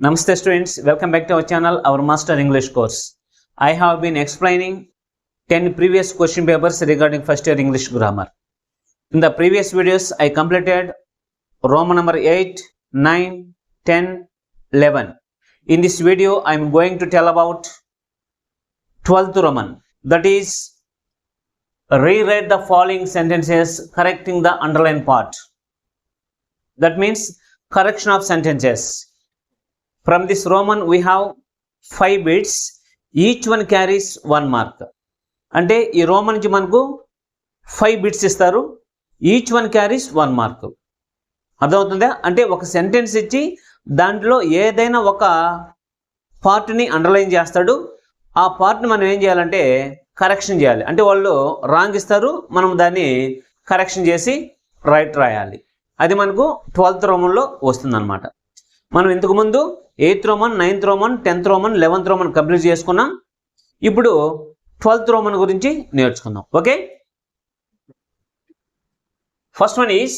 Namaste students, welcome back to our channel, our Master English course. I have been explaining 10 previous question papers regarding first year English grammar. In the previous videos, I completed Roman number 8, 9, 10, 11. In this video, I am going to tell about 12th Roman. That is, rewrite the following sentences, correcting the underlined part. That means correction of sentences. From this Roman, we have 5 bits. Each one carries 1 mark. అంటే ఈ Roman నుంచి మనకు 5 bits ఇస్తారు. Each one carries 1 mark. అర్థమవుతుందా? అంటే ఒక sentence ఇచ్చి దాంట్లో ఏదైనా ఒక పార్ట్ని అండర్లైన్ చేస్తాడు. ఆ పార్ట్ని మనం ఏం చేయాలంటే కరెక్షన్ చేయాలి. అంటే వాళ్ళు రాంగ్ ఇస్తారు, మనం దాన్ని కరెక్షన్ చేసి రైట్ రాయాలి. అది మనకు 12th రోమన్లో వస్తుందన్నమాట. మనం ఇంతకుముందు 8th Roman, 9th Roman, 10th Roman, 11th Roman complete చేసుకున్నాం. ఇప్పుడు 12th రోమన్ గురించి నేర్చుకుందాం. Okay, first one is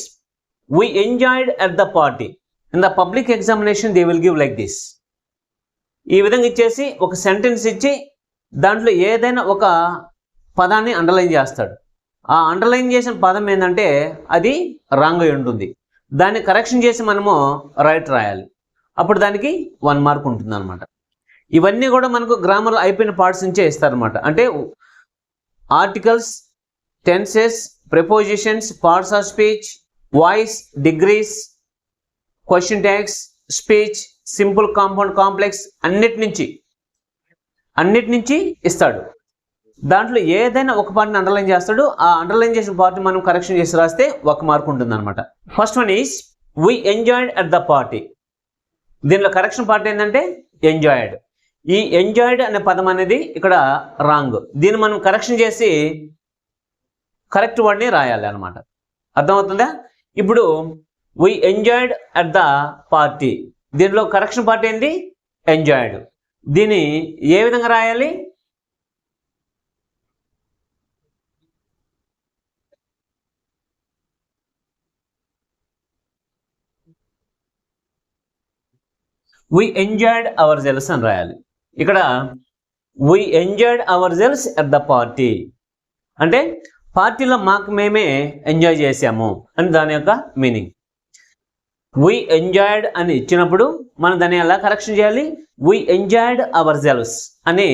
we enjoyed at the party. In the public examination they will give like this. ఈ విధంగా ఇచ్చేసి ఒక సెంటెన్స్ ఇచ్చి దాంట్లో ఏదైనా ఒక పదాన్ని అండర్లైన్ చేస్తాడు. ఆ అండర్లైన్ చేసిన పదం ఏంటంటే అది రాంగ్ అయి ఉంటుంది. దాన్ని కరెక్షన్ చేసి మనము రైట్ రాయాలి. అప్పుడు దానికి 1 మార్క్ ఉంటుంది అనమాట. ఇవన్నీ కూడా మనకు గ్రామర్లో అయిపోయిన పార్ట్స్ నుంచే ఇస్తారనమాట. అంటే articles, tenses, prepositions, parts of speech, voice, degrees, question tags, speech, simple, compound, complex అన్నిటి నుంచి ఇస్తాడు. దాంట్లో ఏదైనా ఒక పార్ట్ని అండర్లైన్ చేస్తాడు. ఆ అండర్లైన్ చేసిన పార్ట్ని మనం కరెక్షన్ చేసి రాస్తే 1 మార్క్ ఉంటుంది అనమాట. First one is we enjoyed at the party. దీనిలో కరెక్షన్ పార్ట్ ఏంటంటే ఎంజాయిడ్. ఈ ఎంజాయిడ్ అనే పదం అనేది ఇక్కడ రాంగ్. దీన్ని మనం కరెక్షన్ చేసి కరెక్ట్ వర్డ్ని రాయాలి అనమాట. అర్థమవుతుందా? ఇప్పుడు we enjoyed at the party. దీనిలో కరెక్షన్ పార్ట్ ఏంటి? ఎంజాయిడ్. దీన్ని ఏ విధంగా రాయాలి? we enjoyed ourselves అని రాయాలి. ఇక్కడ we enjoyed ourselves at the party అంటే పార్టీలో మాకు మేమే ఎంజాయ్ చేసాము అని దాని యొక్క మీనింగ్. we enjoyed అని ఇచ్చినప్పుడు మనం దాన్ని ఎలా కరెక్షన్ చేయాలి? we enjoyed ourselves అని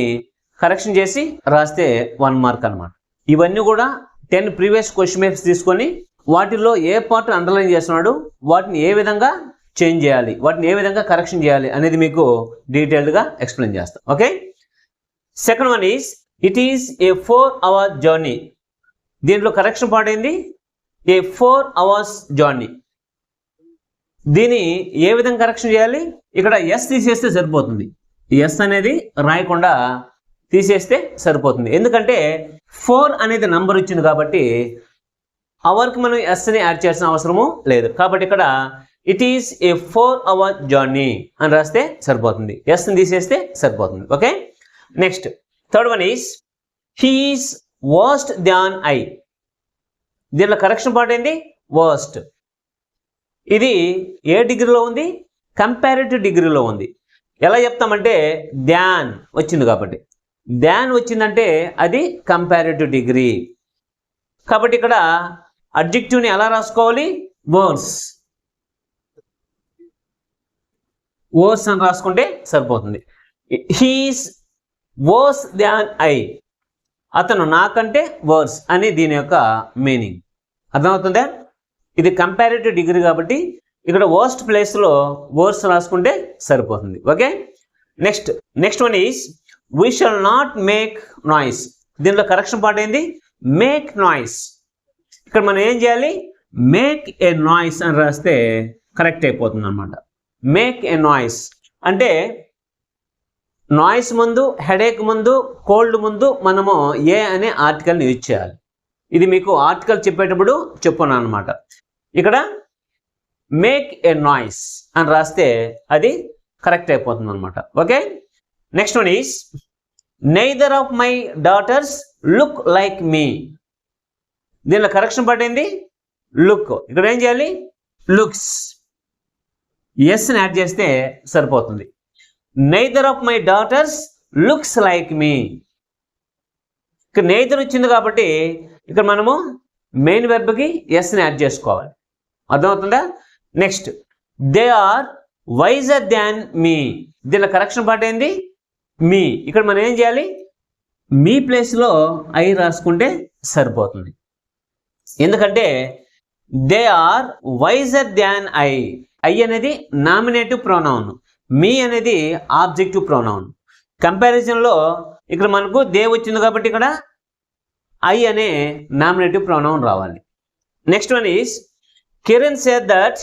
కరెక్షన్ చేసి రాస్తే 1 మార్క్ అనమాట. ఇవన్నీ కూడా 10 ప్రీవియస్ క్వశ్చన్ పేపర్స్ తీసుకొని వాటిల్లో ఏ పార్ట్ అండర్లైన్ చేస్తున్నాడు, వాటిని ఏ విధంగా చేంజ్ చేయాలి, వాటిని ఏ విధంగా కరెక్షన్ చేయాలి అనేది మీకు డీటెయిల్డ్గా ఎక్స్ప్లెయిన్ చేస్తాం. Okay, second one is it is a 4 hour journey. దీంట్లో కరెక్షన్ పార్ట్ ఏంది? ఏ 4 hours జర్నీ. దీన్ని ఏ విధంగా కరెక్షన్ చేయాలి? ఇక్కడ ఎస్ తీసేస్తే సరిపోతుంది. ఎస్ అనేది రాయకుండా తీసేస్తే సరిపోతుంది. ఎందుకంటే 4 అనేది నంబర్ ఇచ్చింది కాబట్టి అవర్కి మనం ఎస్ని యాడ్ చేయాల్సిన అవసరము లేదు. కాబట్టి ఇక్కడ it is a 4 hour journey అని రాస్తే సరిపోతుంది. ఎస్ని తీసేస్తే సరిపోతుంది. ఓకే, నెక్స్ట్ థర్డ్ వన్ ఈస్ he is worst than I. దీనిలో కరెక్షన్ పార్ట్ ఏంటి? వర్స్ట్. ఇది ఏ డిగ్రీలో ఉంది? కంపారిటివ్ డిగ్రీలో ఉంది. ఎలా చెప్తామంటే దాన్ వచ్చింది కాబట్టి. దాన్ వచ్చిందంటే అది కంపారిటివ్ డిగ్రీ. కాబట్టి ఇక్కడ అడ్జెక్టివ్ని ఎలా రాసుకోవాలి? వర్స్. వర్స్ అని రాసుకుంటే సరిపోతుంది. He's verse than I. అతను నాకంటే వర్స్ అని దీని యొక్క మీనింగ్. అర్థమవుతుందా? ఇది కంపారిటివ్ డిగ్రీ కాబట్టి ఇక్కడ వర్స్ట్ ప్లేస్లో వర్స్ రాసుకుంటే సరిపోతుంది. Okay, next one is we shall not make noise. దీనిలో కరెక్షన్ పార్ట్ ఏంది? Make noise. ఇక్కడ మనం ఏం చేయాలి? మేక్ ఏ నాయిస్ అని రాస్తే కరెక్ట్ అయిపోతుంది అనమాట. మేక్ ఏ నాయిస్ అంటే నాయిస్ ముందు, హెడేక్ ముందు, కోల్డ్ ముందు మనము ఏ అనే ఆర్టికల్ని యూజ్ చేయాలి. ఇది మీకు ఆర్టికల్ చెప్పేటప్పుడు చెప్పున్నాను అనమాట. ఇక్కడ మేక్ ఏ నాయిస్ అని రాస్తే అది కరెక్ట్ అయిపోతుంది అనమాట. Okay, next one is neither of my daughters look like me. దీనిలో కరెక్షన్ పార్ట్ ఏంది? లుక్. ఇక్కడ ఏం చేయాలి? లుక్స్. ఎస్ని యాడ్ చేస్తే సరిపోతుంది. neither of my daughters looks like me. ఇక్కడ నెయిదర్ వచ్చింది కాబట్టి ఇక్కడ మనము మెయిన్ వెర్బ్కి ఎస్ని యాడ్ చేసుకోవాలి. అర్థమవుతుందా? Next, they are wiser than me. దీనిలో కరెక్షన్ పార్ట్ ఏంది? మీ. ఇక్కడ మనం ఏం చేయాలి? మీ ప్లేస్లో ఐ రాసుకుంటే సరిపోతుంది. ఎందుకంటే they are wiser than I. I అనేది నామినేటివ్ ప్రొనౌన్, మీ అనేది ఆబ్జెక్టివ్ ప్రొనౌన్. కంపారిజన్లో ఇక్కడ మనకు దే వచ్చింది కాబట్టి ఇక్కడ ఐ అనే నామినేటివ్ ప్రొనౌన్ రావాలి. Next one is Kiran said that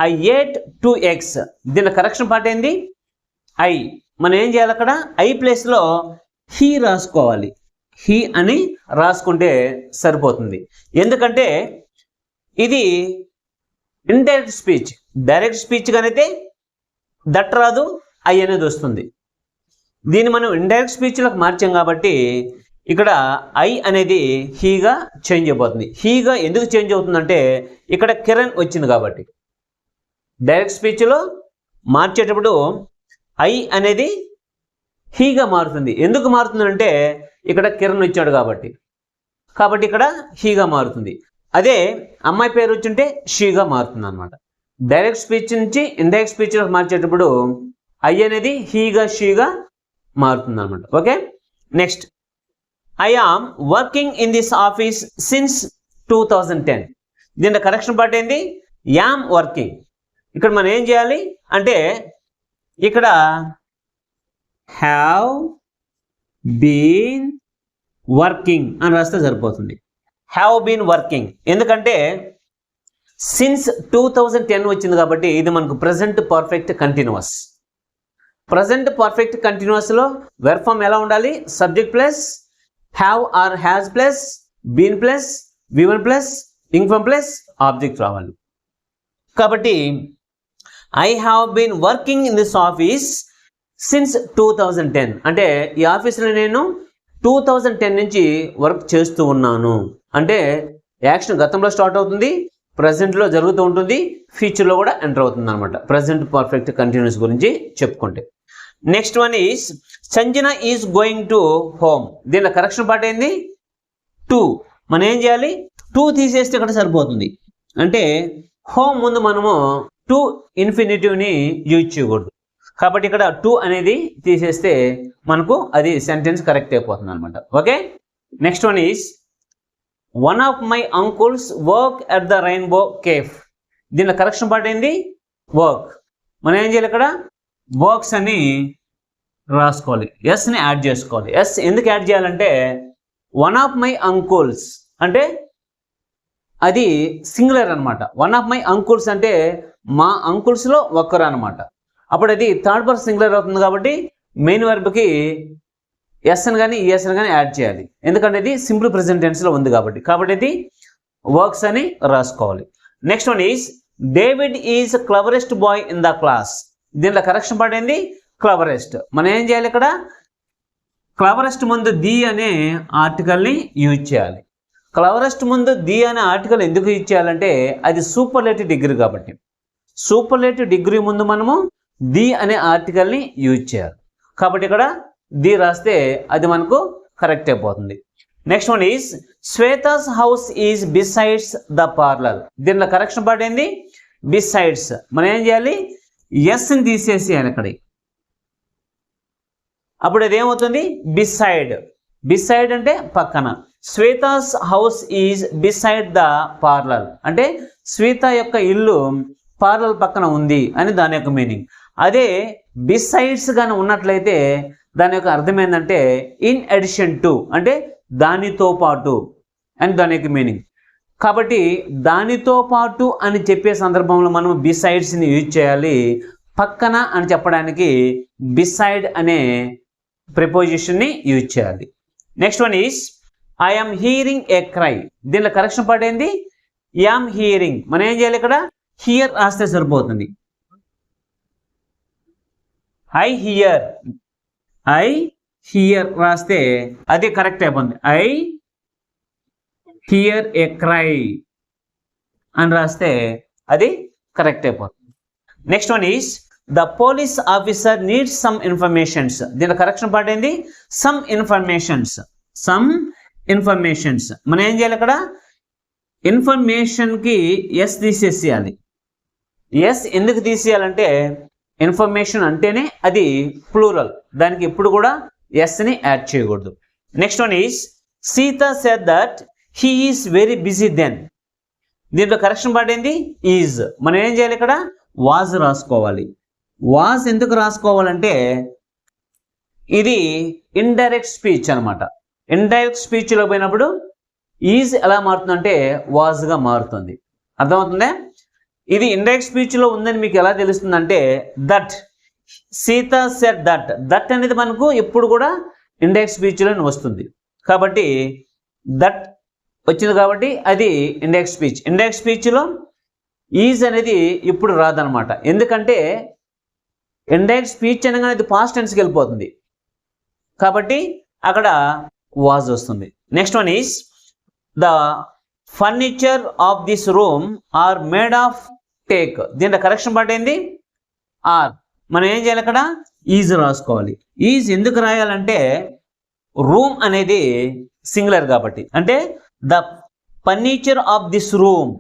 I ate 2 eggs. దీని కరెక్షన్ పార్ట్ ఏంది? ఐ. మనం ఏం చేయాలి? అక్కడ ఐ ప్లేస్లో హీ రాసుకోవాలి. హీ అని రాసుకుంటే సరిపోతుంది. ఎందుకంటే ఇది ఇండైరెక్ట్ స్పీచ్. డైరెక్ట్ స్పీచ్ కనైతే దట్ రాదు, ఐ అనేది వస్తుంది. దీన్ని మనం ఇండైరెక్ట్ స్పీచ్లోకి మార్చాం కాబట్టి ఇక్కడ ఐ అనేది హీగా చేంజ్ అయిపోతుంది. హీగా ఎందుకు చేంజ్ అవుతుందంటే ఇక్కడ కిరణ్ వచ్చింది కాబట్టి. డైరెక్ట్ స్పీచ్లో మార్చేటప్పుడు ఐ అనేది హీగా మారుతుంది. ఎందుకు మారుతుందంటే ఇక్కడ కిరణ్ వచ్చాడు కాబట్టి. కాబట్టి ఇక్కడ హీగా మారుతుంది. అదే అమ్మాయి పేరు వచ్చింటే షీగా మారుతుంది అనమాట. డైరెక్ట్ స్పీచ్ నుంచి ఇండైరెక్ట్ స్పీచ్లోకి మార్చేటప్పుడు ఐ అనేది హీగా షీగా మారుతుంది అనమాట. Okay, next, I am working in this office since 2010. దీని కరెక్షన్ పార్ట్ ఏంది? Am working. ఇక్కడ మనం ఏం చేయాలి అంటే ఇక్కడ హ్యావ్ బీన్ వర్కింగ్ అని రాస్తే సరిపోతుంది. Have been working. ఎందుకంటే సిన్స్ 2010 వచ్చింది కాబట్టి ఇది మనకు present perfect continuous. Present perfect కంటిన్యూస్లో వెర్బ్ ఫామ్ ఎలా ఉండాలి? Subject plus have or has plus been plus V1 plus ing form plus object రావాలి. కాబట్టి I have been working in this office since 2010 అంటే ఈ ఆఫీస్లో నేను 2010 నుంచి వర్క్ చేస్తూ ఉన్నాను. అంటే యాక్షన్ గతంలో స్టార్ట్ అవుతుంది, ప్రజెంట్లో జరుగుతూ ఉంటుంది, ఫ్యూచర్లో కూడా ఎంటర్ అవుతుంది అనమాట. ప్రజెంట్ పర్ఫెక్ట్ కంటిన్యూస్ గురించి చెప్పుకుంటే. Next one is Sanjana is going to home. దీనిలో కరెక్షన్ పార్ట్ ఏంది? టు. మనం ఏం చేయాలి? టు తీసేస్తే ఇక్కడ సరిపోతుంది. అంటే హోమ్ ముందు మనము టు ఇన్ఫినిటివ్ని యూజ్ చేయకూడదు. కాబట్టి ఇక్కడ టు అనేది తీసేస్తే మనకు అది సెంటెన్స్ కరెక్ట్ అయిపోతుంది అనమాట. Okay, next one is one of my uncles work at the rainbow cafe. దీనిలో కరెక్షన్ పార్ట్ ఏంది? వర్క్. మనం ఏం చేయాలి? ఇక్కడ వర్క్స్ అని రాసుకోవాలి, ఎస్ని యాడ్ చేసుకోవాలి. ఎస్ ఎందుకు యాడ్ చేయాలంటే వన్ ఆఫ్ మై అంకుల్స్ అంటే అది సింగులర్ అనమాట. వన్ ఆఫ్ మై అంకుల్స్ అంటే మా అంకుల్స్లో ఒక్కరు అనమాట. అప్పుడు అది థర్డ్ పర్సన్ సింగులర్ అవుతుంది కాబట్టి మెయిన్ వర్బ్కి ఎస్ని కానీ ఈఎస్ని కానీ యాడ్ చేయాలి. ఎందుకంటే ఇది సింపుల్ ప్రెజెంట్ టెన్స్లో ఉంది కాబట్టి. కాబట్టి ఇది వర్క్స్ అని రాసుకోవాలి. Next one is David is cleverest boy in the class. దీంట్లో కరెక్షన్ పార్ట్ ఏంది? క్లవరెస్ట్. మనం ఏం చేయాలి? ఇక్కడ క్లవరెస్ట్ ముందు ది అనే ఆర్టికల్ని యూజ్ చేయాలి. క్లవరెస్ట్ ముందు ది అనే ఆర్టికల్ ఎందుకు యూజ్ చేయాలంటే అది సూపర్లేటివ్ డిగ్రీ కాబట్టి. సూపర్లేటివ్ డిగ్రీ ముందు మనము ది అనే ఆర్టికల్ని యూజ్ చేయాలి. కాబట్టి ఇక్కడ ది రాస్తే అది మనకు కరెక్ట్ అయిపోతుంది. Next one is Shweta's house is besides the parlour. దీనిలో కరెక్షన్ పార్ట్ ఏంది? బిసైడ్స్. మనం ఏం చేయాలి? ఎస్ని తీసేసేయాలి ఇక్కడ. అప్పుడు అది ఏమవుతుంది? బిసైడ్. బిసైడ్ అంటే పక్కన. Shweta's house is beside the parlour అంటే శ్వేత యొక్క ఇల్లు పార్లర్ పక్కన ఉంది అని దాని యొక్క మీనింగ్. అదే బిసైడ్స్ కానీ ఉన్నట్లయితే దాని యొక్క అర్థం ఏంటంటే ఇన్ అడిషన్ టు అంటే దానితో పాటు అని దాని యొక్క మీనింగ్. కాబట్టి దానితో పాటు అని చెప్పే సందర్భంలో మనం బిసైడ్స్ని యూజ్ చేయాలి. పక్కన అని చెప్పడానికి బిసైడ్ అనే ప్రిపోజిషన్ని యూజ్ చేయాలి. Next one is I am hearing a cry. దీనిలో కరెక్షన్ పార్ట్ ఏంది? Am hearing. మనం ఏం చేయాలి? ఇక్కడ హియర్ రాస్తే సరిపోతుంది. I here. ఐ హియర్ రాస్తే అది కరెక్ట్ అయిపోతుంది. ఐ హియర్ ఏ క్రై అని రాస్తే అది కరెక్ట్ అయిపోతుంది. Next one is the police officer needs some informations. దీని కరెక్షన్ పార్ట్ ఏంది? Some informations. మనం ఏం చేయాలి ఇక్కడ? ఇన్ఫర్మేషన్కి ఎస్ తీసేసేయాలి. ఎస్ ఎందుకు తీసేయాలంటే ఇన్ఫర్మేషన్ అంటేనే అది ప్లూరల్, దానికి ఎప్పుడు కూడా ఎస్ని యాడ్ చేయకూడదు. Next one is Sita said that he is very busy then. దీంట్లో కరెక్షన్ పార్ట్ ఏంది? ఈజ్. మనం ఏం చేయాలి ఇక్కడ? వాజ్ రాసుకోవాలి. వాజ్ ఎందుకు రాసుకోవాలంటే ఇది ఇండైరెక్ట్ స్పీచ్ అనమాట. ఇండైరెక్ట్ స్పీచ్లో పోయినప్పుడు ఈజ్ ఎలా మారుతుందంటే వాజ్గా మారుతుంది. అర్థమవుతుందా? ఇది ఇండైరెక్ట్ స్పీచ్లో ఉందని మీకు ఎలా తెలుస్తుందంటే that Sita said that. That అనేది మనకు ఎప్పుడు కూడా ఇండైరెక్ట్ స్పీచ్లోనే వస్తుంది. కాబట్టి దట్ వచ్చింది కాబట్టి అది ఇండైరెక్ట్ స్పీచ్. ఇండైరెక్ట్ స్పీచ్లో ఈజ్ అనేది ఇప్పుడు రాదనమాట. ఎందుకంటే ఇండైరెక్ట్ స్పీచ్ అనగానే అది పాస్ట్ టెన్స్కి వెళ్ళిపోతుంది కాబట్టి అక్కడ వాజ్ వస్తుంది. Next one is the furniture of this room are made of teak. దీంట్లో కరెక్షన్ పార్ట్ ఏంది? ఆర్. మనం ఏం చేయాలి అక్కడ? ఈజ్ రాసుకోవాలి. ఈజ్ ఎందుకు రాయాలంటే రూమ్ అనేది సింగులర్ కాబట్టి. అంటే the furniture of this room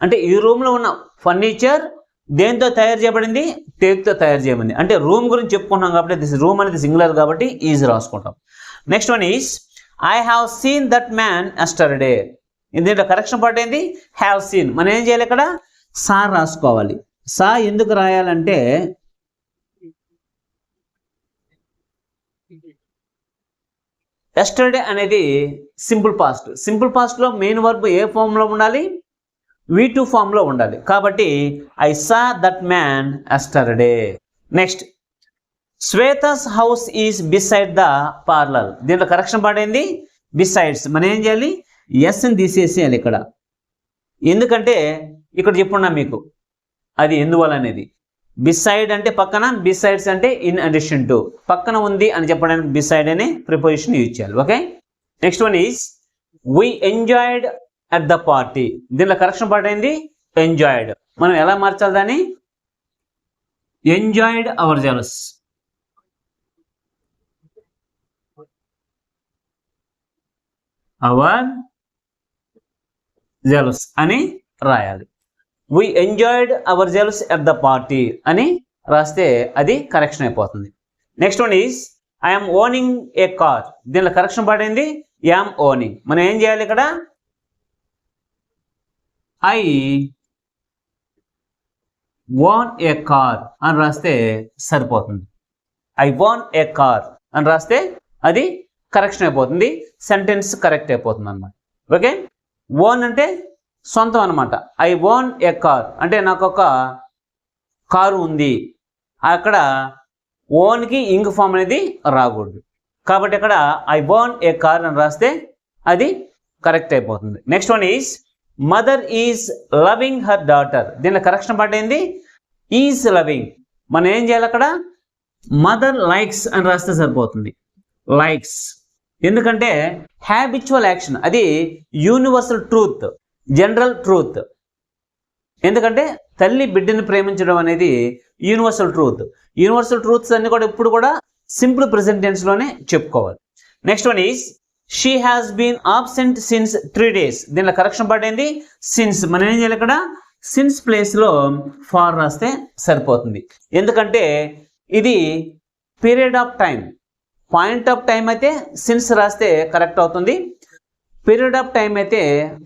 అంటే ఈ రూమ్లో ఉన్న ఫర్నిచర్ దేంతో తయారు చేయబడింది? టేక్తో తయారు చేయబడింది. అంటే రూమ్ గురించి చెప్పుకుంటాం కాబట్టి దిస్ రూమ్ అనేది సింగులర్ కాబట్టి ఈజ్ రాసుకుంటాం. Next one is I have seen that man yesterday. దీంట్లో కరెక్షన్ పార్ట్ ఏంది? Have seen. మనం ఏం చేయాలి ఇక్కడ? సా రాసుకోవాలి. సా ఎందుకు రాయాలంటే ఎస్టర్డే అనేది సింపుల్ పాస్ట్. సింపుల్ పాస్ట్లో మెయిన్ వర్బ్ ఏ ఫామ్లో ఉండాలి? V2 ఫామ్లో ఉండాలి. కాబట్టి I saw that man yesterday. Next Shweta's house is beside the parlour. దీంట్లో కరెక్షన్ పార్ట్ ఏంది? బిసైడ్స్. మనం ఏం చేయాలి? ఎస్ని తీసేసేయాలి ఇక్కడ. ఎందుకంటే ఇక్కడ చెప్పున్నా మీకు అది ఎందువల్ల అనేది. బిసైడ్ అంటే పక్కన, బిసైడ్స్ అంటే ఇన్ అడిషన్ టు, పక్కన ఉంది అని చెప్పడానికి బిసైడ్ అనే ప్రిపోజిషన్ యూజ్ చేయాలి. Okay. Next one is we enjoyed at the party. దీనిలో కరెక్షన్ పార్ట్ ఏంది? ఎంజాయిడ్. మనం ఎలా మార్చాలి దాన్ని? Enjoyed ourselves. Ourselves అని రాయాలి. We enjoyed ourselves at the party అని రాస్తే అది కరెక్షన్ అయిపోతుంది. Next one is I'm owning a car. దీనిలో కరెక్షన్ పార్ట్ ఏంది? Am owning. మనం ఏం చేయాలి ఇక్కడ? ఐ వాన్ ఏ కార్ అని రాస్తే సరిపోతుంది. ఐ వాన్ ఏ కార్ అని రాస్తే అది కరెక్షన్ అయిపోతుంది, సెంటెన్స్ కరెక్ట్ అయిపోతుంది అన్నమాట. ఓకే. ఓన్ అంటే సొంతం అనమాట. ఐ వాన్ ఏ కార్ అంటే నాకు ఒక కారు ఉంది. అక్కడ ఓన్కి ఇంగ్ ఫామ్ అనేది రాకూడదు కాబట్టి ఇక్కడ ఐ వాన్ ఏ కార్ అని రాస్తే అది కరెక్ట్ అయిపోతుంది. Next one is mother is loving her daughter. దీనిలో కరెక్షన్ పార్ట్ ఏంది? Is loving. మనం ఏం చేయాలి అక్కడ? మదర్ లైక్స్ అని రాస్తే సరిపోతుంది. లైక్స్. ఎందుకంటే హ్యాబిచువల్ యాక్షన్, అది యూనివర్సల్ ట్రూత్, జనరల్ ట్రూత్. ఎందుకంటే తల్లి బిడ్డని ప్రేమించడం అనేది యూనివర్సల్ ట్రూత్. యూనివర్సల్ ట్రూత్స్ అన్ని కూడా ఇప్పుడు కూడా సింపుల్ ప్రెజెంట్ టెన్స్లోనే చెప్పుకోవాలి. Next one is she has been absent since 3 days. దీనిలో కరెక్షన్ పార్ట్ ఏంది? సిన్స్. మనం ఏం చేయాలి ఇక్కడ? సిన్స్ ప్లేస్లో ఫార్ రాస్తే సరిపోతుంది. ఎందుకంటే ఇది period of time, point of time అయితే సిన్స్ రాస్తే కరెక్ట్ అవుతుంది, పీరియడ్ ఆఫ్ టైం అయితే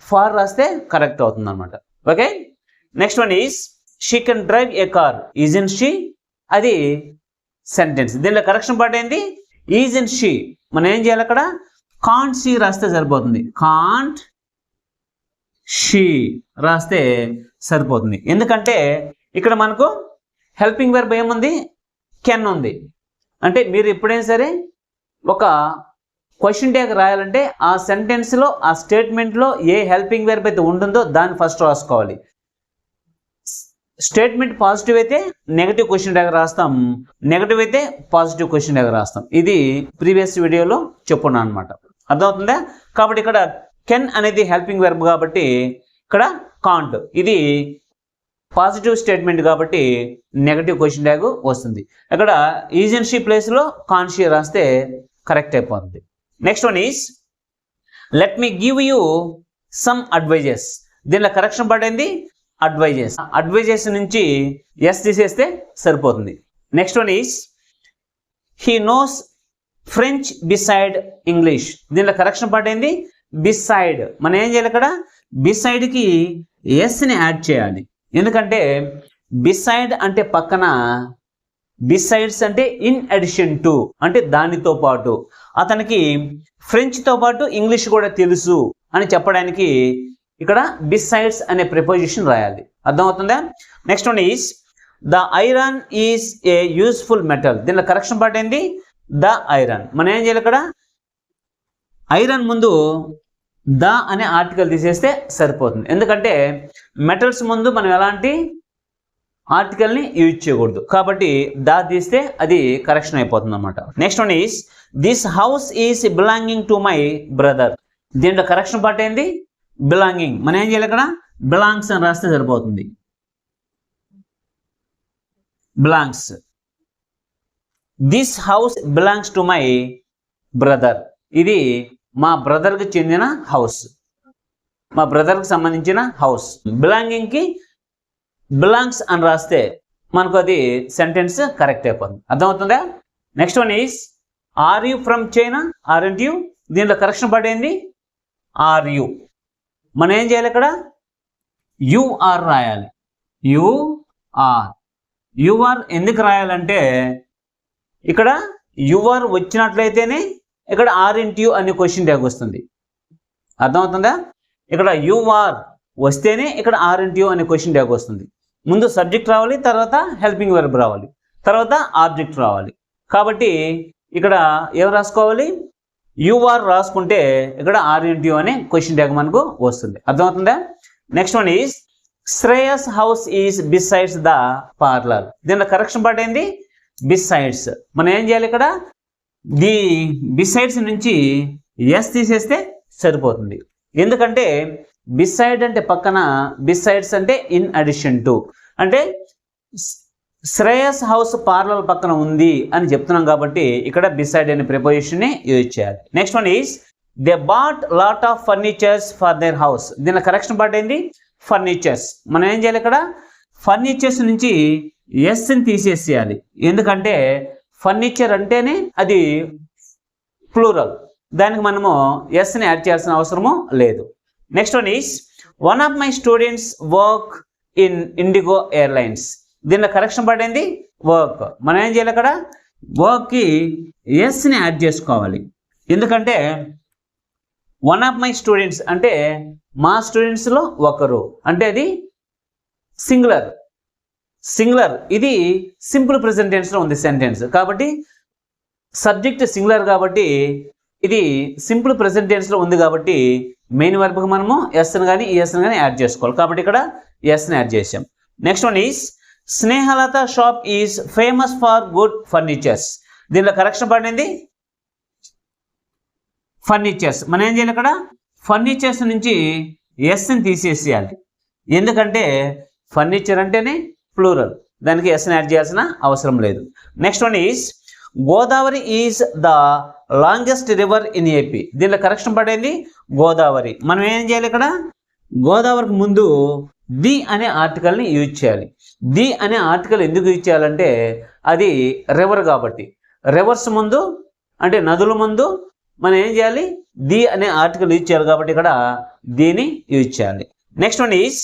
ఫార్ రాస్తే కరెక్ట్ అవుతుంది అనమాట. Okay. Next one is she can drive a car. Is in she, అది సెంటెన్స్. దీనిలో కరెక్షన్ పార్ట్ ఏంది? Is in she. మనం ఏం చేయాలి అక్కడ? కాంట్ షీ రాస్తే సరిపోతుంది. కాంట్ షీ రాస్తే సరిపోతుంది. ఎందుకంటే ఇక్కడ మనకు హెల్పింగ్ వెర్బ్ ఏముంది? కెన్ ఉంది. అంటే మీరు ఎప్పుడైనా సరే ఒక క్వశ్చన్ ట్యాగ్ రాయాలంటే ఆ సెంటెన్స్లో, ఆ స్టేట్మెంట్లో ఏ హెల్పింగ్ వెర్బ్ అయితే ఉంటుందో దాన్ని ఫస్ట్ రాసుకోవాలి. స్టేట్మెంట్ పాజిటివ్ అయితే నెగటివ్ క్వశ్చన్ ట్యాగ్ రాస్తాం, నెగటివ్ అయితే పాజిటివ్ క్వశ్చన్ ట్యాగ్ రాస్తాం. ఇది ప్రీవియస్ వీడియోలో చెప్పున్నాను అనమాట. అర్థమవుతుందా? కాబట్టి ఇక్కడ కెన్ అనేది హెల్పింగ్ వెర్బ్ కాబట్టి ఇక్కడ కాంట్, ఇది పాజిటివ్ స్టేట్మెంట్ కాబట్టి నెగటివ్ క్వశ్చన్ ట్యాగ్ వస్తుంది. ఇక్కడ ఈజెన్సీ ప్లేస్లో కాన్షియస్ రాస్తే కరెక్ట్ అయిపోతుంది. Next one is let me give you some advises. దీనిలో కరెక్షన్ పడింది అడ్వైజెస్. అడ్వైజెస్ నుంచి ఎస్ తీసేస్తే సరిపోతుంది. నెక్స్ట్ వన్ ఈస్ he knows French beside English. దీనిలో కరెక్షన్ పడింది బిసైడ్. మనం ఏం చేయాలి, ఇక్కడ బిసైడ్కి ఎస్ని యాడ్ చేయాలి. ఎందుకంటే బిసైడ్ అంటే పక్కన, బిసైడ్స్ అంటే ఇన్ అడిషన్ టు అంటే దానితో పాటు. అతనికి ఫ్రెంచ్తో పాటు ఇంగ్లీష్ కూడా తెలుసు అని చెప్పడానికి ఇక్కడ బిసైడ్స్ అనే ప్రిపోజిషన్ రాయాలి. అర్థమవుతుందా? Next one is the iron is a useful metal. దీనిలో కరెక్షన్ పార్ట్ ఏంది ద ఐరన్. మనం ఏం చేయాలి, ఇక్కడ ఐరన్ ముందు ద అనే ఆర్టికల్ తీసేస్తే సరిపోతుంది. ఎందుకంటే మెటల్స్ ముందు మనం ఎలాంటి ఆర్టికల్ని యూజ్ చేయకూడదు కాబట్టి దా తీస్తే అది కరెక్షన్ అయిపోతుంది అనమాట. Next one is this house is belonging to my brother. దీంట్లో కరెక్షన్ పార్ట్ ఏంది బిలాంగింగ్. మనం ఏం చేయాలి, ఇక్కడ బిలాంగ్స్ అని రాస్తే సరిపోతుంది. Belongs. This house belongs to my brother. ఇది మా బ్రదర్కి చెందిన హౌస్, మా బ్రదర్కి సంబంధించిన హౌస్. బిలాంగింగ్కి బిలాంగ్స్ అని రాస్తే మనకు అది సెంటెన్స్ కరెక్ట్ అయిపోతుంది. అర్థమవుతుందా? Next one is are you from China aren't you. దీంట్లో కరెక్షన్ పడేంది ఆర్ యూ. మనం ఏం చేయాలి, ఇక్కడ యూఆర్ రాయాలి. యూఆర్ ఎందుకు రాయాలంటే ఇక్కడ యూఆర్ వచ్చినట్లయితేనే ఇక్కడ ఆర్ఎంట్ యూ అనే క్వశ్చన్ ట్యాగ్ వస్తుంది. అర్థమవుతుందా? ఇక్కడ యూఆర్ వస్తేనే ఇక్కడ ఆర్ఎంట్ యూ అనే క్వశ్చన్ ట్యాగ్ వస్తుంది. ముందు సబ్జెక్ట్ రావాలి, తర్వాత హెల్పింగ్ వెర్బ్ రావాలి, తర్వాత ఆబ్జెక్ట్ రావాలి. కాబట్టి ఇక్కడ ఏం రాసుకోవాలి, యూఆర్ రాసుకుంటే ఇక్కడ ఆర్ఎంట్ యూ అనే క్వశ్చన్ ట్యాగ్ మనకు వస్తుంది. అర్థమవుతుందా? Next one is Shreyas house is besides the parlour. దీనిలో కరెక్షన్ పార్ట్ ఏంది బిసైడ్స్. మనం ఏం చేయాలి, ఇక్కడ ది బిసైడ్స్ నుంచి ఎస్ తీసేస్తే సరిపోతుంది. ఎందుకంటే బిసైడ్ అంటే పక్కన, బిసైడ్స్ అంటే ఇన్ అడిషన్ టు. అంటే శ్రేయస్ హౌస్ పార్లర్ పక్కన ఉంది అని చెప్తున్నాం కాబట్టి ఇక్కడ బిసైడ్ అనే ప్రిపోజిషన్ ని యూజ్ చేయాలి. Next one is they bought lot of furnitures for their house. దీని కరెక్షన్ పార్ట్ ఏంది ఫర్నిచర్స్. మనం ఏం చేయాలి, ఇక్కడ ఫర్నిచర్స్ నుంచి ఎస్ని తీసేసేయాలి. ఎందుకంటే ఫర్నిచర్ అంటేనే అది ప్లూరల్, దానికి మనము ఎస్ని యాడ్ చేయాల్సిన అవసరము లేదు. Next one is one of my students work in IndiGo airlines. దీనిలో కరెక్షన్ పడింది వర్క్. మనం ఏం చేయాలి, ఇక్కడ వర్క్కి ఎస్ని యాడ్ చేసుకోవాలి. ఎందుకంటే వన్ ఆఫ్ మై స్టూడెంట్స్ అంటే మా స్టూడెంట్స్లో ఒకరు, అంటే అది సింగులర్. ఇది సింపుల్ ప్రెజెంట్ టెన్స్లో ఉంది సెంటెన్స్ కాబట్టి సబ్జెక్ట్ సింగులర్ కాబట్టి ఇది సింపుల్ ప్రెజెంట్ టెన్స్లో ఉంది కాబట్టి మెయిన్ వర్బ్కి మనము ఎస్ని కానీ ఈఎస్ని కానీ యాడ్ చేసుకోవాలి. కాబట్టి ఇక్కడ ఎస్ని యాడ్ చేసాం. Next one is Snehalatha shop is famous for good furnitures. దీనిలో కరెక్షన్ పడింది ఫర్నిచర్స్. మనం ఏం చేయాలి, ఇక్కడ ఫర్నిచర్స్ నుంచి ఎస్ని తీసేసేయాలి. ఎందుకంటే ఫర్నిచర్ అంటేనే ప్లూరల్, దానికి ఎస్ని యాడ్ చేయాల్సిన అవసరం లేదు. Next one is Godavari is the longest river in AP. దీనిలో కరెక్షన్ పడేది గోదావరి. మనం ఏం చేయాలి, ఇక్కడ గోదావరికి ముందు ది అనే ఆర్టికల్ని యూజ్ చేయాలి. ది అనే ఆర్టికల్ ఎందుకు యూజ్ చేయాలంటే అది రివర్ కాబట్టి, రివర్స్ ముందు అంటే నదుల ముందు మనం ఏం చేయాలి, ది అనే ఆర్టికల్ యూజ్ చేయాలి కాబట్టి ఇక్కడ దీని యూజ్ చేయాలి. Next one is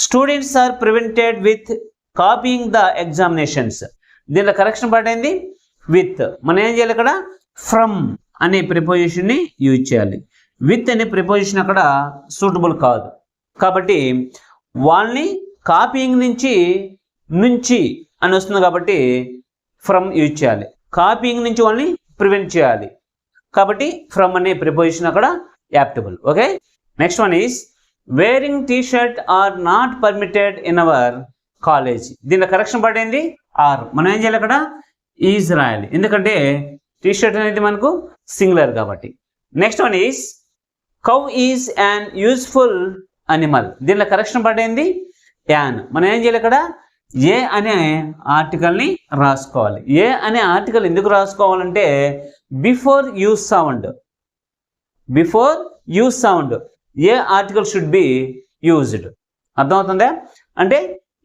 students are prevented with copying the examinations. దీనిలో కరెక్షన్ పడేది విత్. మనం ఏం చేయాలి, ఇక్కడ ఫ్రమ్ అనే ప్రిపోజిషన్ని యూజ్ చేయాలి. విత్ అనే ప్రిపోజిషన్ అక్కడ సూటబుల్ కాదు కాబట్టి వాళ్ళని కాపీయింగ్ నుంచి అని వస్తుంది కాబట్టి ఫ్రమ్ యూజ్ చేయాలి. కాపీయింగ్ నుంచి వాళ్ళని ప్రివెంట్ చేయాలి కాబట్టి ఫ్రమ్ అనే ప్రిపోజిషన్ అక్కడ యాప్టబుల్. Okay. Next one is wearing T shirt are not permitted in our college. దీనిలో కరెక్షన్ పడేది ఆర్. మనం ఏం చేయాలి, అక్కడ ఈజ్ రాయాలి ఎందుకంటే టీ షర్ట్ అనేది మనకు సింగులర్ కాబట్టి. Next one is cow is an useful animal. దీనిలో కరెక్షన్ పడేది యాన్. మనం ఏం చేయాలి ఇక్కడ ఏ అనే ఆర్టికల్ని రాసుకోవాలి. ఏ అనే ఆర్టికల్ ఎందుకు రాసుకోవాలంటే before use sound, before use sound A article should be used. అర్థమవుతుందా? అంటే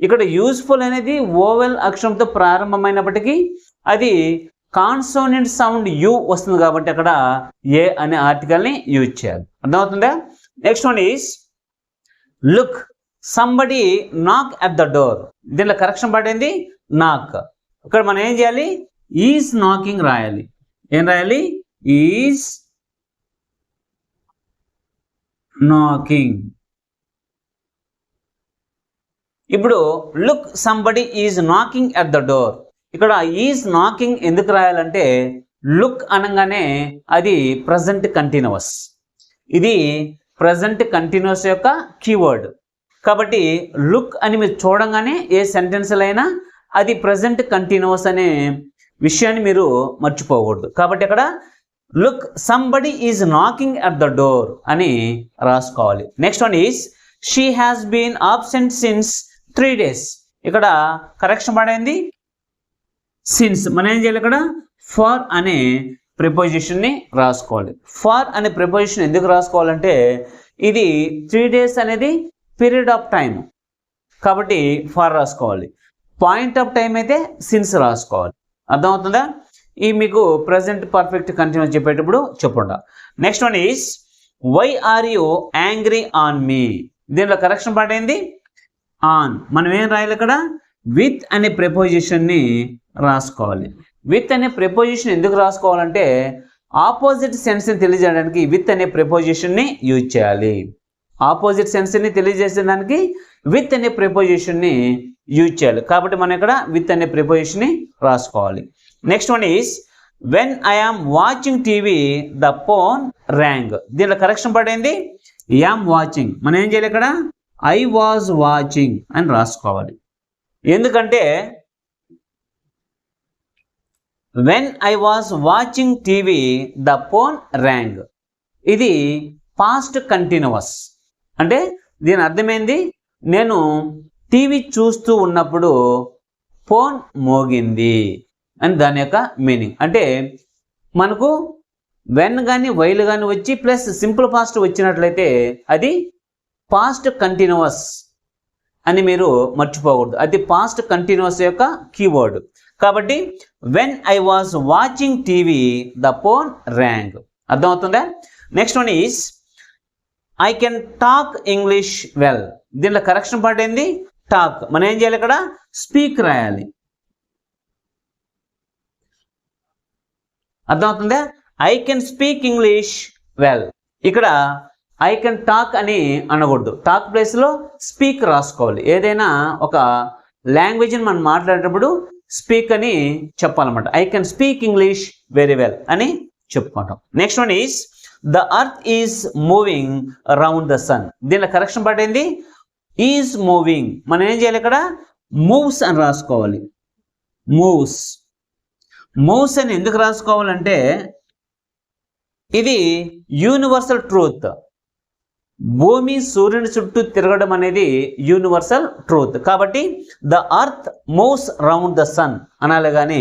ఇక్కడ యూజ్ఫుల్ అనేది ఓవెల్ అక్షరంతో ప్రారంభమైనప్పటికీ అది కాన్సోనెంట్ సౌండ్ యు వస్తుంది కాబట్టి అక్కడ ఏ అనే ఆర్టికల్ని యూజ్ చేయాలి. అర్థమవుతుందా? Next one is look somebody నాక్ అట్ ద డోర్. దీనిలో కరెక్షన్ పడింది నాక్. ఇక్కడ మనం ఏం చేయాలి? ఈజ్ నాకింగ్ రాయాలి. ఏం రాయాలి? Is knocking. ఇప్పుడు look somebody is knocking at the door. ఇక్కడ ఈజ్ నాకింగ్ ఎందుకు రాయాలంటే లుక్ అనగానే అది ప్రజెంట్ కంటిన్యూస్, ఇది ప్రజెంట్ కంటిన్యూస్ యొక్క కీవర్డ్. కాబట్టి లుక్ అని మీరు చూడంగానే ఏ సెంటెన్స్లో అయినా అది ప్రజెంట్ కంటిన్యూస్ అనే విషయాన్ని మీరు మర్చిపోకూడదు. కాబట్టి అక్కడ look somebody is knocking at the door అని రాసుకోవాలి. Next one is she has been absent since 3 days. ఇక్కడ కరెక్షన్ పడైంది సిన్స్. మనం ఏం చేయాలి? ఇక్కడ ఫార్ అనే ప్రిపోజిషన్ని రాసుకోవాలి. ఫార్ అనే ప్రిపోజిషన్ ఎందుకు రాసుకోవాలంటే ఇది 3 days అనేది పీరియడ్ ఆఫ్ టైం కాబట్టి ఫార్ రాసుకోవాలి. పాయింట్ ఆఫ్ టైం అయితే సిన్స్ రాసుకోవాలి. అర్థమవుతుందా? ఈ మీకు ప్రజెంట్ పర్ఫెక్ట్ కంటిన్యూస్ చెప్పేటప్పుడు చెప్పండి. Next one is why are you angry on me. దీనిలో కరెక్షన్ పడైంది ఆన్. మనం ఏం రాయాలి? ఇక్కడ విత్ అనే ప్రిపోజిషన్ని రాసుకోవాలి. విత్ అనే ప్రిపోజిషన్ ఎందుకు రాసుకోవాలంటే ఆపోజిట్ సెన్స్ని తెలియజేయడానికి విత్ అనే ప్రిపోజిషన్ని యూజ్ చేయాలి. ఆపోజిట్ సెన్స్ని తెలియజేసేదానికి విత్ అనే ప్రిపోజిషన్ని యూజ్ చేయాలి. కాబట్టి మనం ఇక్కడ విత్ అనే ప్రిపోజిషన్ని రాసుకోవాలి. Next one is when I am watching TV the phone rang. దీనిలో కరెక్షన్ పడింది యామ్ వాచింగ్. మనం ఏం చేయాలి? ఇక్కడ ఐ వాజ్ వాచింగ్ అని రాసుకోవాలి. ఎందుకంటే when I was watching TV the phone rang ఇది పాస్ట్ కంటిన్యూస్. అంటే దీని అర్థమైంది నేను టీవీ చూస్తూ ఉన్నప్పుడు ఫోన్ మోగింది అని దాని యొక్క మీనింగ్. అంటే మనకు వెన్ కానీ వైల్ కానీ వచ్చి ప్లస్ సింపుల్ పాస్ట్ వచ్చినట్లయితే అది పాస్ట్ కంటిన్యూస్ అని మీరు మర్చిపోకూడదు. అది పాస్ట్ కంటిన్యూస్ యొక్క కీవర్డ్. కాబట్టి when I was watching TV the phone rang. అర్థమవుతుందా? Next one is I can talk English well. దీనిలో కరెక్షన్ పడింది టాక్. మనం ఏం చేయాలి? ఇక్కడ స్పీక్ రాయాలి. అర్థమవుతుందా? I can speak English well. ఇక్కడ ఐ కెన్ టాక్ అని అనకూడదు. టాక్ ప్లేస్లో స్పీక్ రాసుకోవాలి. ఏదైనా ఒక లాంగ్వేజ్ని మనం మాట్లాడేటప్పుడు స్పీక్ అని చెప్పాలన్నమాట. I can speak English very well అని చెప్పుకుంటాం. Next one is the earth is moving around the sun. దీనిలో కరెక్షన్ పడింది ఈజ్ మూవింగ్. మనం ఏం చేయాలి? ఇక్కడ మూవ్స్ అని రాసుకోవాలి. మూవ్స్. మూవ్స్ అని ఎందుకు రాసుకోవాలంటే ఇది యూనివర్సల్ ట్రూత్. భూమి సూర్యుని చుట్టూ తిరగడం అనేది యూనివర్సల్ ట్రూత్. కాబట్టి the earth moves round the sun అనాలి, కానీ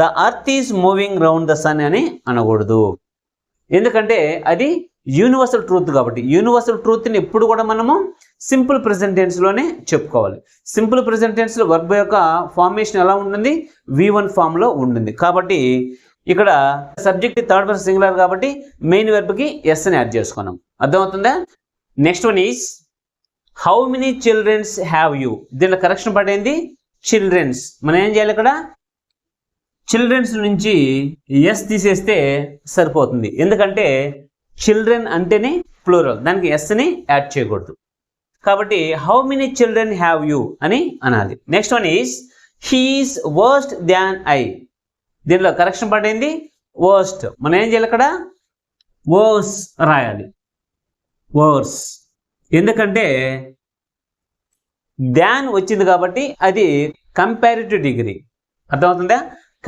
the earth is moving round the sun అని అనకూడదు. ఎందుకంటే అది యూనివర్సల్ ట్రూత్ కాబట్టి. యూనివర్సల్ ట్రూత్ని ఎప్పుడు కూడా మనము సింపుల్ ప్రెజెంట్ టెన్స్లోనే చెప్పుకోవాలి. సింపుల్ ప్రెజెంట్ టెన్స్లో వర్బ్ యొక్క ఫార్మేషన్ ఎలా ఉంటుంది? V1 ఫామ్లో ఉంటుంది. కాబట్టి ఇక్కడ సబ్జెక్ట్ థర్డ్ పర్సన్ సింగులర్ కాబట్టి మెయిన్ వెర్బ్కి ఎస్ అని యాడ్ చేసుకున్నాం. అర్థమవుతుందా? Next one is how many childrens have you. దీనిలో కరెక్షన్ పడింది చిల్డ్రన్స్. మనం ఏం చేయాలి? ఇక్కడ చిల్డ్రన్స్ నుంచి ఎస్ తీసేస్తే సరిపోతుంది. ఎందుకంటే చిల్డ్రన్ అంటేనే ప్లూరల్, దానికి ఎస్ని యాడ్ చేయకూడదు. కాబట్టి how many children have you అని అనాలి. Next one is he's worst than I. దీనిలో కరెక్షన్ పడింది వర్స్ట్. మనం ఏం చేయాలి? ఇక్కడ వర్స్ రాయాలి. వర్స్. ఎందుకంటే దాన్ వచ్చింది కాబట్టి అది కంపారిటివ్ డిగ్రీ. అర్థమవుతుందా?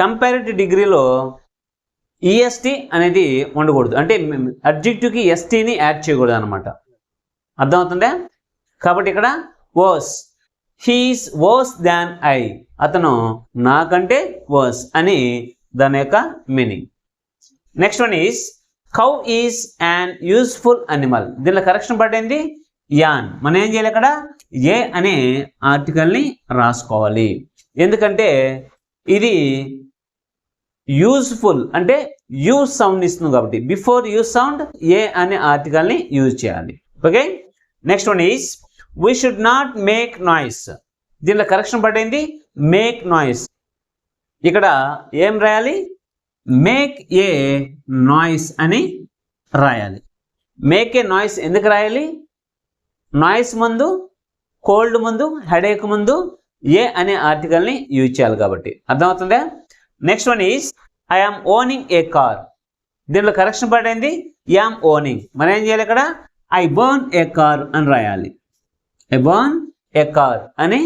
కంపారిటివ్ డిగ్రీలో ఈఎస్టీ అనేది ఉండకూడదు. అంటే అడ్జెక్టివ్కి ఎస్టీని యాడ్ చేయకూడదు అనమాట. అర్థమవుతుందా? కాబట్టి ఇక్కడ worse. He's worse than I, అతను నాకంటే వర్స్ అని దాని యొక్క meaning. Next one is cow is an useful animal. దీనిలో కరెక్షన్ పడింది యాన్. మనం ఏం చేయాలి, ఇక్కడ ఏ అనే ఆర్టికల్ని రాసుకోవాలి. ఎందుకంటే ఇది యూస్ఫుల్ అంటే యూజ్ సౌండ్ ఇస్తుంది కాబట్టి బిఫోర్ యూజ్ సౌండ్ ఏ అనే ఆర్టికల్ని యూజ్ చేయాలి. Okay. Next one is we should not make noise. దీనిలో కరెక్షన్ పడింది మేక్ నాయిస్. ఇక్కడ ఏం రాయాలి, మేక్ ఏ నాయిస్ అని రాయాలి. మేక్ ఏ నాయిస్ ఎందుకు రాయాలి, నాయిస్ ముందు, కోల్డ్ ముందు, హెడేక్ ముందు ఏ అనే ఆర్టికల్ని యూజ్ చేయాలి కాబట్టి. అర్థమవుతుందా? Next one is I am owning a car. దీనిలో కరెక్షన్ పడింది యామ్ ఓనింగ్. మనం ఏం చేయాలి, ఇక్కడ ఐ బర్న్ ఏ కార్ అని రాయాలి. ఐ బర్న్ ఏ కార్ అని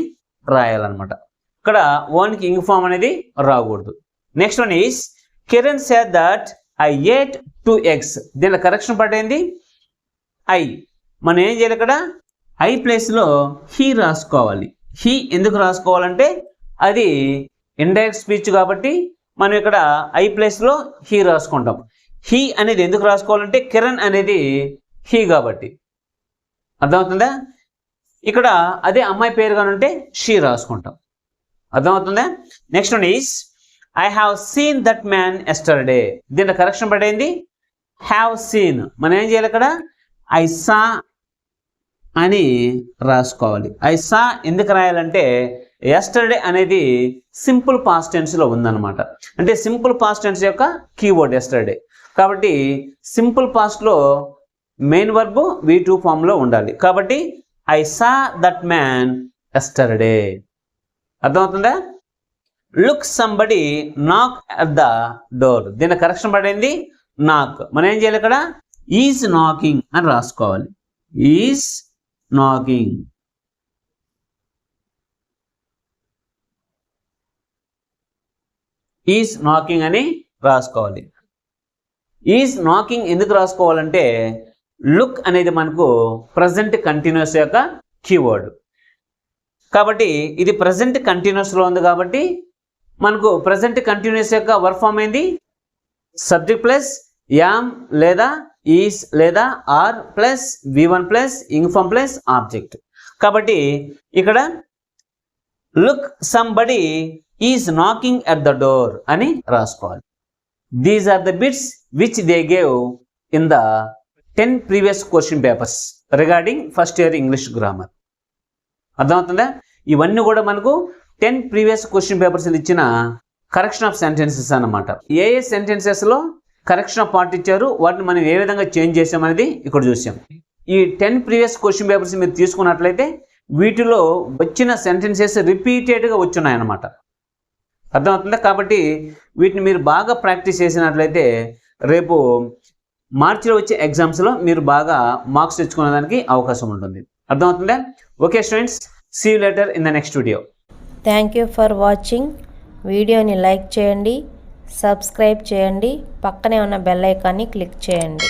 రాయాలన్నమాట. ఇక్కడ ఓన్కి ఇంగ్ ఫామ్ అనేది రాకూడదు. Next one is Kiran said that I ate 2 eggs. దీనిలో కరెక్షన్ పడింది ఐ. మనం ఏం చేయాలి, ఇక్కడ ఐ ప్లేస్లో హీ రాసుకోవాలి. హీ ఎందుకు రాసుకోవాలంటే అది ఇండైరెక్ట్ స్పీచ్ కాబట్టి మనం ఇక్కడ ఐ ప్లేస్లో హీ రాసుకుంటాం. హీ అనేది ఎందుకు రాసుకోవాలంటే కిరణ్ అనేది హీ కాబట్టి. అర్థమవుతుందా? ఇక్కడ అదే అమ్మాయి పేరు కానీ ఉంటే షీ రాసుకుంటాం. అర్థమవుతుందా? Next one is I have seen that man yesterday. దీంట్లో కరెక్షన్ పడింది హ్యావ్ సీన్. మనం ఏం చేయాలి, ఇక్కడ ఐ సా అని రాసుకోవాలి. ఐ సా ఎందుకు రాయాలంటే ఎస్టర్డే అనేది సింపుల్ పాస్ట్ టెన్స్లో ఉందన్నమాట. అంటే సింపుల్ పాస్ట్ టెన్స్ యొక్క కీవర్డ్ ఎస్టర్డే కాబట్టి సింపుల్ పాస్ట్లో మెయిన్ వర్బ్ V2 ఫామ్లో ఉండాలి. కాబట్టి I saw that man yesterday. అర్థమవుతుందా? లుక్ సంబడి నాక్ అట్ ద డోర్. దీని కరెక్షన్ పడింది నాక్. మనం ఏం చేయాలి, ఇక్కడ ఈజ్ నాకింగ్ అని రాసుకోవాలి. Is knocking. ఈజ్ నాకింగ్ అని రాసుకోవాలి. ఈజ్ నాకింగ్ ఎందుకు రాసుకోవాలంటే లుక్ అనేది మనకు ప్రజెంట్ కంటిన్యూస్ యొక్క కీవర్డ్ కాబట్టి ఇది ప్రజెంట్ కంటిన్యూస్లో ఉంది కాబట్టి మనకు ప్రజెంట్ కంటిన్యూస్ యొక్క వర్బ్ ఫామ్ ఏంది, సబ్జెక్ట్ ప్లస్ యామ్ లేదా ఈస్ లేదా are plus V1 plus ing form plus object. కాబట్టి ఇక్కడ look somebody is knocking at the door అని రాసుకోవాలి. These are the bits which they gave in the 10 previous question papers regarding first year English grammar. అర్థమవుతుందా? ఇవన్నీ కూడా మనకు 10 previous question papers ఇచ్చిన correction of sentences అన్నమాట. ఏ సెంటెన్సెస్లో కరెక్షన్ ఆఫ్ పార్ట్ ఇచ్చారు, వాటిని మనం ఏ విధంగా చేంజ్ చేసామనేది ఇక్కడ చూసాం. ఈ 10 ప్రీవియస్ క్వశ్చన్ పేపర్స్ మీరు తీసుకున్నట్లయితే వీటిలో వచ్చిన సెంటెన్సెస్ రిపీటెడ్గా వచ్చున్నాయన్నమాట. అర్థమవుతుందా? కాబట్టి వీటిని మీరు బాగా ప్రాక్టీస్ చేసినట్లయితే రేపు మార్చిలో వచ్చే ఎగ్జామ్స్లో మీరు బాగా మార్క్స్ తెచ్చుకునేదానికి అవకాశం ఉంటుంది. అర్థమవుతుందా? Okay students, see you later in the next video. Thank you for watching. వీడియోని లైక్ చేయండి, సబ్స్క్రైబ్ చేయండి, పక్కనే ఉన్న బెల్ ఐకాన్ని క్లిక్ చేయండి.